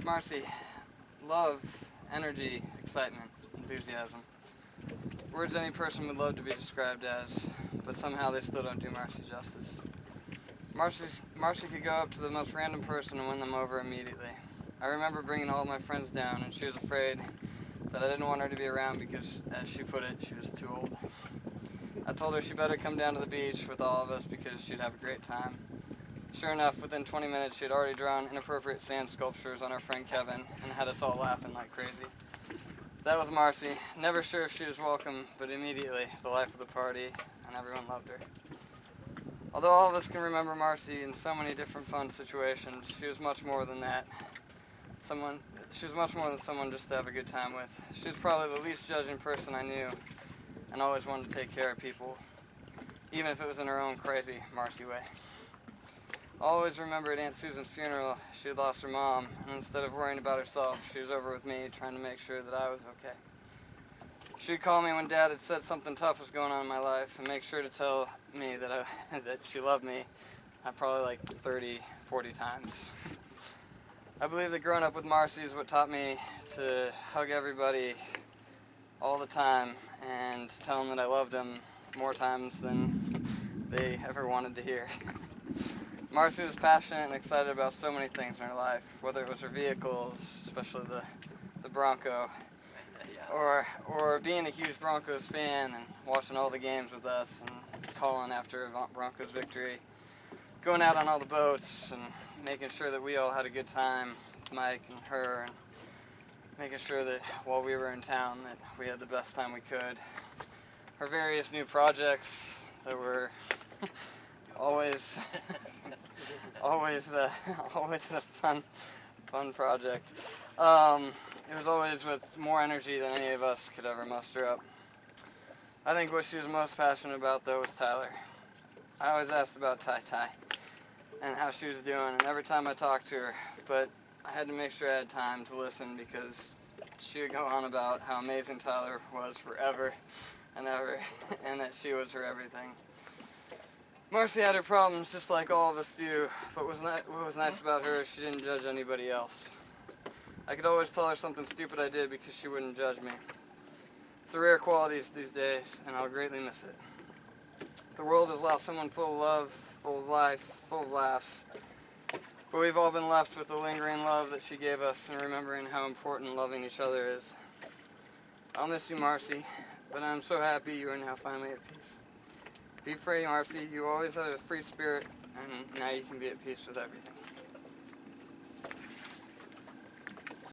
Marcy, love, energy, excitement, enthusiasm. Words any person would love to be described as, but somehow they still don't do Marcy justice. Marcy could go up to the most random person and win them over immediately. I remember bringing all my friends down, and she was afraid that I didn't want her to be around because, as she put it, she was too old. I told her she better come down to the beach with all of us because she'd have a great time. Sure enough, within 20 minutes, she had already drawn inappropriate sand sculptures on our friend Kevin and had us all laughing like crazy. That was Marcy. Never sure if she was welcome, but immediately the life of the party, and everyone loved her. Although all of us can remember Marcy in so many different fun situations, she was much more than that. She was much more than someone just to have a good time with. She was probably the least judging person I knew, and always wanted to take care of people, even if it was in her own crazy Marcy way. I always remember at Aunt Susan's funeral, she had lost her mom, and instead of worrying about herself, she was over with me trying to make sure that I was okay. She'd call me when Dad had said something tough was going on in my life and make sure to tell me that that she loved me, probably like 30, 40 times. I believe that growing up with Marcy is what taught me to hug everybody all the time and tell them that I loved them more times than they ever wanted to hear. Marcy was passionate and excited about so many things in her life, whether it was her vehicles, especially the Bronco, or being a huge Broncos fan and watching all the games with us and calling after a Broncos victory, going out on all the boats and making sure that we all had a good time with Mike and her, and making sure that while we were in town that we had the best time we could. Her various new projects that were always a fun project. It was always with more energy than any of us could ever muster up. I think what she was most passionate about, though, was Tyler. I always asked about Ty and how she was doing, and every time I talked to her, but I had to make sure I had time to listen because she would go on about how amazing Tyler was forever and ever, and that she was her everything. Marcy had her problems just like all of us do, but what was nice about her is she didn't judge anybody else. I could always tell her something stupid I did because she wouldn't judge me. It's a rare quality these days, and I'll greatly miss it. The world has lost someone full of love, full of life, full of laughs, but we've all been left with the lingering love that she gave us and remembering how important loving each other is. I'll miss you, Marcy, but I'm so happy you are now finally at peace. Be free, Marcy. You always had a free spirit, and now you can be at peace with everything.